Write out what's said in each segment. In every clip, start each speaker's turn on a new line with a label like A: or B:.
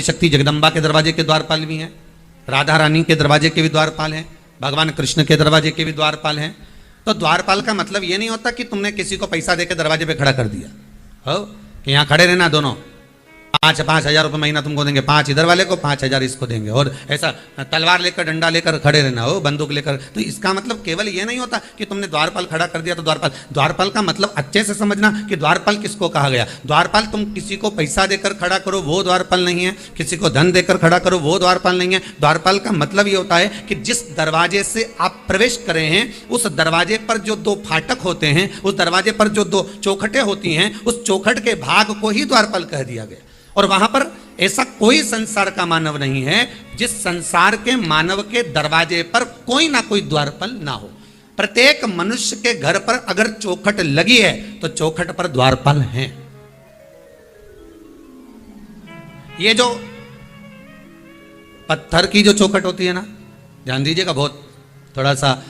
A: आदिशक्ति जगदम्बा के दरवाजे के द्वारपाल भी हैं, राधा रानी के दरवाजे के भी द्वारपाल हैं, भगवान कृष्ण के दरवाजे के भी द्वारपाल हैं। तो द्वारपाल का मतलब ये नहीं होता कि तुमने किसी को पैसा देकर दरवाजे पे खड़ा कर दिया हो कि यहाँ खड़े रहना दोनों, 5,000 रुपये महीना तुमको देंगे, 5 इधर वाले को 5,000 इसको देंगे, और ऐसा तलवार लेकर डंडा लेकर खड़े रहना हो, बंदूक लेकर। तो इसका मतलब केवल ये नहीं होता कि तुमने द्वारपाल खड़ा कर दिया तो द्वारपाल। द्वारपाल का मतलब अच्छे से समझना कि द्वारपाल किसको कहा गया। द्वारपाल तुम किसी को पैसा देकर खड़ा करो वो द्वारपाल नहीं है, किसी को धन देकर खड़ा करो वो द्वारपाल नहीं है। द्वारपाल का मतलब ये होता है कि जिस दरवाजे से आप प्रवेश करे हैं उस दरवाजे पर जो 2 फाटक होते हैं, उस दरवाजे पर जो 2 चौखटें होती हैं, उस चौखट के भाग को ही द्वारपाल कह दिया गया। और वहां पर ऐसा कोई संसार का मानव नहीं है जिस संसार के मानव के दरवाजे पर कोई ना कोई द्वारपाल ना हो। प्रत्येक मनुष्य के घर पर अगर चौखट लगी है तो चौखट पर द्वारपाल हैं। ये जो पत्थर की जो चौखट होती है ना, ध्यान दीजिएगा, बहुत थोड़ा सा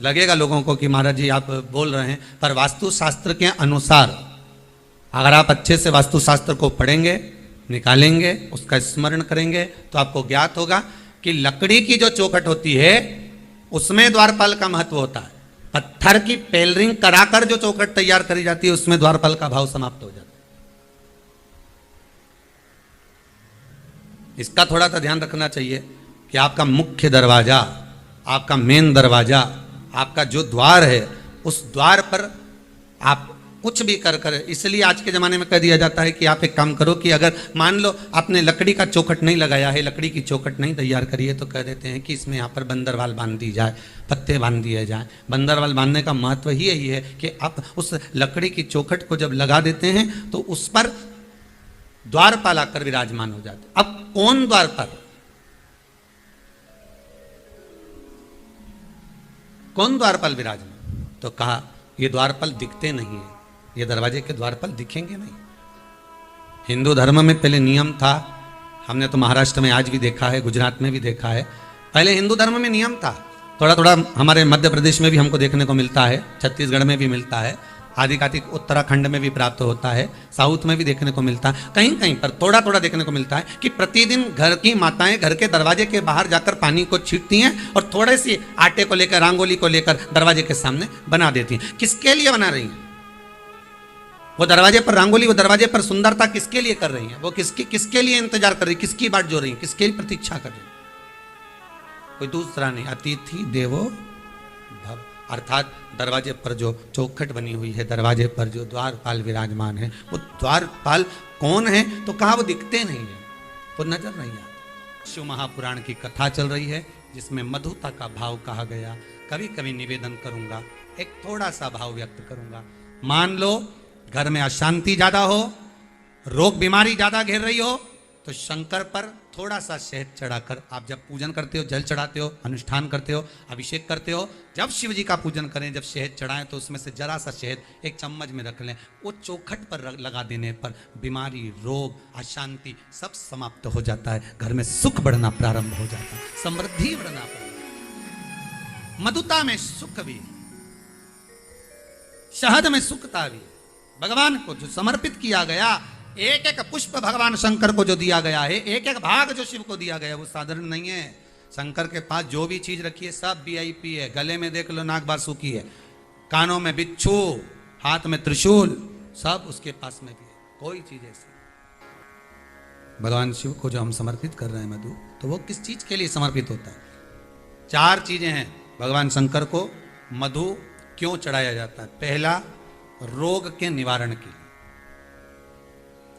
A: लगेगा लोगों को कि महाराज जी आप बोल रहे हैं, पर वास्तुशास्त्र के अनुसार अगर आप अच्छे से वास्तुशास्त्र को पढ़ेंगे, निकालेंगे, उसका स्मरण करेंगे तो आपको ज्ञात होगा कि लकड़ी की जो चौखट होती है उसमें द्वारपाल का महत्व होता है। पत्थर की पेलरिंग कराकर जो चौखट तैयार करी जाती है उसमें द्वारपाल का भाव समाप्त हो जाता है। इसका थोड़ा सा ध्यान रखना चाहिए कि आपका मुख्य दरवाजा, आपका मेन दरवाजा, आपका जो द्वार है उस द्वार पर आप कुछ भी कर इसलिए आज के ज़माने में कह दिया जाता है कि आप एक काम करो कि अगर मान लो आपने लकड़ी का चौखट नहीं लगाया है, लकड़ी की चौखट नहीं तैयार करी है, तो कह देते हैं कि इसमें यहाँ पर बंदरवाल बांध दी जाए, पत्ते बांध दिए जाए। बंदरवाल बांधने का महत्व ही यही है कि आप उस लकड़ी की चौखट को जब लगा देते हैं तो उस पर द्वारपाल आकर विराजमान हो जाते। अब कौन द्वारपाल, कौन द्वारपाल विराजमान? तो कहा ये द्वारपाल दिखते नहीं है, ये दरवाजे के द्वारपाल दिखेंगे नहीं। हिंदू धर्म में पहले नियम था, हमने तो महाराष्ट्र में आज भी देखा है, गुजरात में भी देखा है। पहले हिंदू धर्म में नियम था, थोड़ा थोड़ा हमारे मध्य प्रदेश में भी हमको देखने को मिलता है, छत्तीसगढ़ में भी मिलता है, आदिकातिक उत्तराखंड में भी प्राप्त होता है, साउथ में भी देखने को मिलता है, कहीं कहीं पर थोड़ा थोड़ा देखने को मिलता है कि प्रतिदिन घर की माताएं घर के दरवाजे के बाहर जाकर पानी को छींटती हैं और थोड़े सी आटे को लेकर, रंगोली को लेकर दरवाजे के सामने बना देती हैं। किसके लिए बना रही हैं वो दरवाजे पर रंगोली, वो दरवाजे पर सुंदरता किसके लिए कर रही हैं? वो किसके लिए इंतजार कर रही, किसकी बाट जो रही, किसके लिए प्रतीक्षा कर रही? कोई दूसरा नहीं, अतिथि देवो भव। अर्थात दरवाजे पर जो चौखट बनी हुई है, दरवाजे पर जो द्वारपाल विराजमान है, वो द्वारपाल कौन है? तो कहा वो दिखते नहीं है, वो नजर नहीं आते। शिव महापुराण की कथा चल रही है जिसमें मधुता का भाव कहा गया। कभी कभी निवेदन करूंगा, एक थोड़ा सा भाव व्यक्त करूंगा। मान लो घर में अशांति ज्यादा हो, रोग बीमारी ज्यादा घेर रही हो, तो शंकर पर थोड़ा सा शहद चढ़ाकर आप जब पूजन करते हो, जल चढ़ाते हो, अनुष्ठान करते हो, अभिषेक करते हो, जब शिव जी का पूजन करें, जब शहद चढ़ाएं तो उसमें से जरा सा शहद एक चम्मच में रख लें। वो चौखट पर लगा देने पर बीमारी, रोग, अशांति सब समाप्त हो जाता है। घर में सुख बढ़ना प्रारंभ हो जाता है, समृद्धि बढ़ना प्रारंभ। मधुता में सुख भी, शहद में सुखता भी। भगवान को जो समर्पित किया गया, एक एक पुष्प भगवान शंकर को जो दिया गया है, एक एक भाग जो शिव को दिया गया है, वो साधारण नहीं है। शंकर के पास जो भी चीज रखी है सब वीआईपी है। गले में देख लो नाग बासुकी है, कानों में बिच्छू, हाथ में त्रिशूल, सब उसके पास में भी है। कोई चीज ऐसी भगवान शिव को जो हम समर्पित कर रहे हैं मधु, तो वो किस चीज के लिए समर्पित होता है? 4 चीजें हैं भगवान शंकर को मधु क्यों चढ़ाया जाता है। पहला, रोग के निवारण के लिए।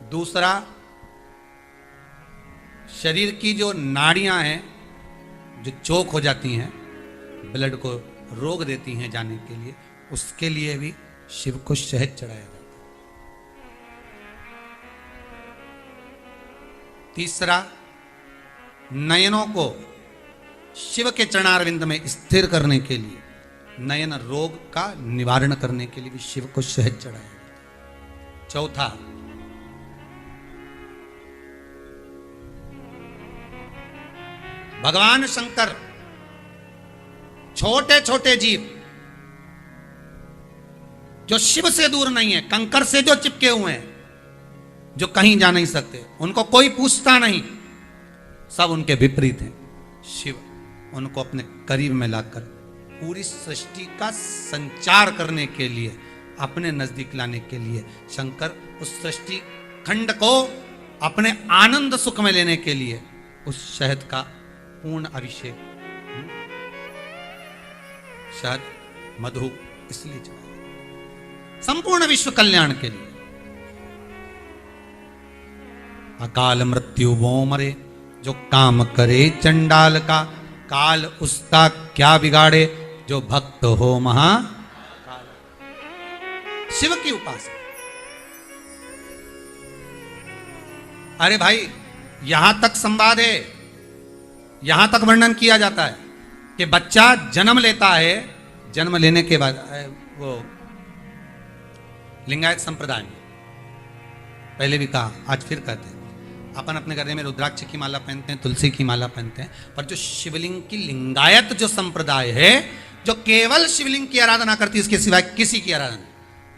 A: दूसरा, शरीर की जो नाड़ियां हैं जो चोक हो जाती हैं, ब्लड को रोक देती हैं जाने के लिए, उसके लिए भी शिव को शहद चढ़ाया जाता है। तीसरा, नयनों को शिव के चरणारविंद में स्थिर करने के लिए, नयन रोग का निवारण करने के लिए भी शिव को शहद चढ़ाया जाता है। चौथा, भगवान शंकर छोटे छोटे जीव जो शिव से दूर नहीं है, कंकर से जो चिपके हुए हैं, जो कहीं जा नहीं सकते, उनको कोई पूछता नहीं, सब उनके विपरीत हैं। शिव उनको अपने करीब में लाकर पूरी सृष्टि का संचार करने के लिए, अपने नजदीक लाने के लिए, शंकर उस सृष्टि खंड को अपने आनंद सुख में लेने के लिए उस शहद का पूर्ण अभिषेक, शहद मधु इसलिए चढ़ाया संपूर्ण विश्व कल्याण के लिए। अकाल मृत्यु वो मरे जो काम करे चंडाल का, काल उसका क्या बिगाड़े जो भक्त हो महाकाल। शिव की उपासना। अरे भाई यहां तक संवाद है, यहां तक वर्णन किया जाता है कि बच्चा जन्म लेता है, जन्म लेने के बाद वो लिंगायत संप्रदाय में पहले भी कहा, आज फिर कहते हैं, अपन अपने गले में रुद्राक्ष की माला पहनते हैं, तुलसी की माला पहनते हैं, पर जो शिवलिंग की लिंगायत जो संप्रदाय है, जो केवल शिवलिंग की आराधना करती है, इसके सिवाय किसी की आराधना,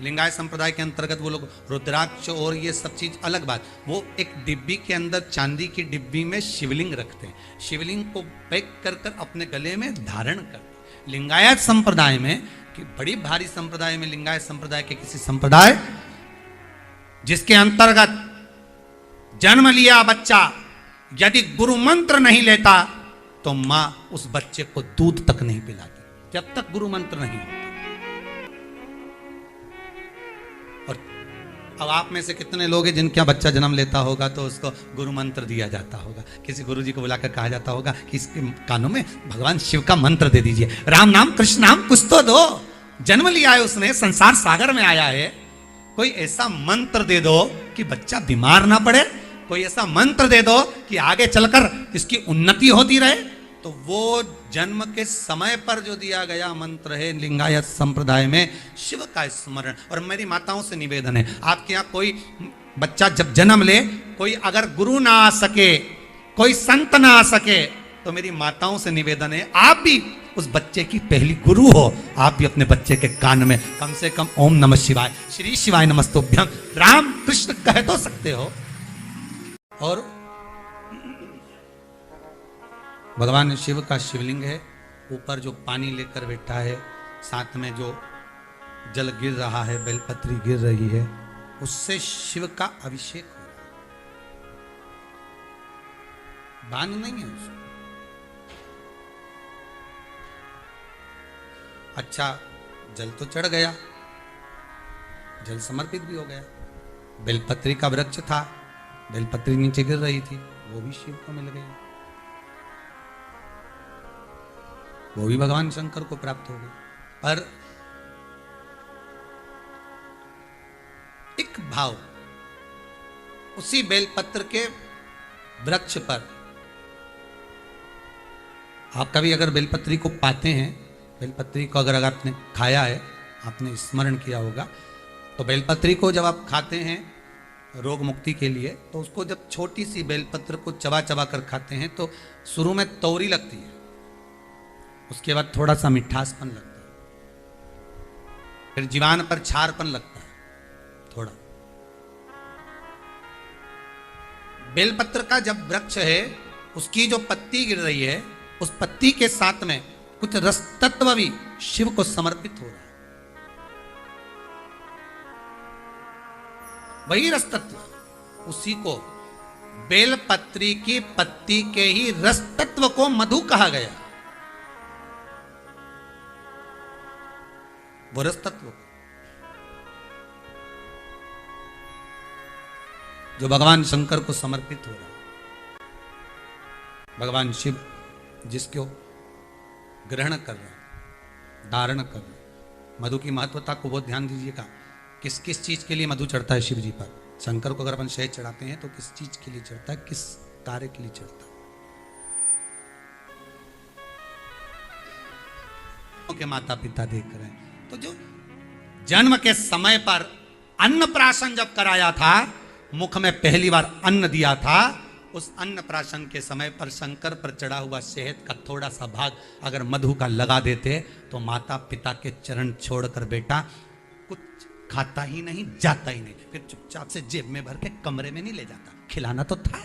A: लिंगायत संप्रदाय के अंतर्गत वो लोग रुद्राक्ष और ये सब चीज अलग बात, वो एक डिब्बी के अंदर, चांदी की डिब्बी में शिवलिंग रखते हैं, शिवलिंग को पैक कर कर अपने गले में धारण करते हैं। लिंगायत संप्रदाय में, कि बड़ी भारी संप्रदाय में, लिंगायत संप्रदाय के किसी संप्रदाय जिसके अंतर्गत जन्म लिया बच्चा यदि गुरु मंत्र नहीं लेता तो मां उस बच्चे को दूध तक नहीं पिलाती जब तक गुरु मंत्र नहीं होता। और अब आप में से कितने लोग हैं जिनका बच्चा जन्म लेता होगा तो उसको गुरु मंत्र दिया जाता होगा, किसी गुरु जी को बुलाकर कहा जाता होगा कि इसके कानों में भगवान शिव का मंत्र दे दीजिए, राम नाम कृष्ण नाम कुछ तो दो, जन्म लिया है उसने, संसार सागर में आया है, कोई ऐसा मंत्र दे दो कि बच्चा बीमार ना पड़े, कोई ऐसा मंत्र दे दो कि आगे चलकर इसकी उन्नति होती रहे। तो वो जन्म के समय पर जो दिया गया मंत्र है लिंगायत संप्रदाय में, शिव का स्मरण। और मेरी माताओं से निवेदन है, आपके यहाँ कोई बच्चा जब जन्म ले, कोई अगर गुरु ना आ सके, कोई संत ना आ सके, तो मेरी माताओं से निवेदन है, आप भी उस बच्चे की पहली गुरु हो, आप भी अपने बच्चे के कान में कम से कम ओम नमः शिवाय, श्री शिवाय नमस्तुभ्यं, राम कृष्ण कह तो सकते हो। और भगवान शिव का शिवलिंग है, ऊपर जो पानी लेकर बैठा है, साथ में जो जल गिर रहा है, बेलपत्री गिर रही है, उससे शिव का अभिषेक हो रहा है, बांध नहीं है उसको। अच्छा जल तो चढ़ गया, जल समर्पित भी हो गया, बेलपत्री का वृक्ष था, बेलपत्री नीचे गिर रही थी, वो भी शिव को मिल गई, वो भी भगवान शंकर को प्राप्त हो गई। पर एक भाव उसी बेलपत्र के वृक्ष पर, आप कभी अगर बेलपत्री को पाते हैं, बेलपत्री को अगर आपने खाया है, आपने स्मरण किया होगा, तो बेलपत्री को जब आप खाते हैं रोग मुक्ति के लिए, तो उसको जब छोटी सी बेलपत्र को चबा चबा कर खाते हैं तो शुरू में तौरी लगती है, उसके बाद थोड़ा सा मिठासपन लगता है, फिर जीवान पर छारपन लगता है थोड़ा। बेलपत्र का जब वृक्ष है, उसकी जो पत्ती गिर रही है, उस पत्ती के साथ में कुछ रस तत्व भी शिव को समर्पित हो रहा है, वही रस तत्व, उसी को बेलपत्री की पत्ती के ही रस तत्व को मधु कहा गया, वो रस तत्व जो भगवान शंकर को समर्पित हो रहा है, भगवान शिव जिसको ग्रहण कर रहे हैं, धारण कर रहे हैं। मधु की महत्वता को बहुत ध्यान दीजिएगा, किस किस चीज के लिए मधु चढ़ता है शिव जी पर। शंकर को अगर अपन शहद चढ़ाते हैं तो किस चीज के लिए चढ़ता है, किस कार्य के लिए चढ़ता है, के माता पिता देख रहे हैं। तो जो जन्म के समय पर अन्नप्राशन जब कराया था, मुख में पहली बार अन्न दिया था, उस अन्नप्राशन के समय पर शंकर पर चढ़ा हुआ शहद का थोड़ा सा भाग अगर मधु का लगा देते तो माता पिता के चरण छोड़कर बेटा कुछ खाता ही नहीं, जाता ही नहीं, फिर चुपचाप से जेब में भर के कमरे में नहीं ले जाता, खिलाना तो था।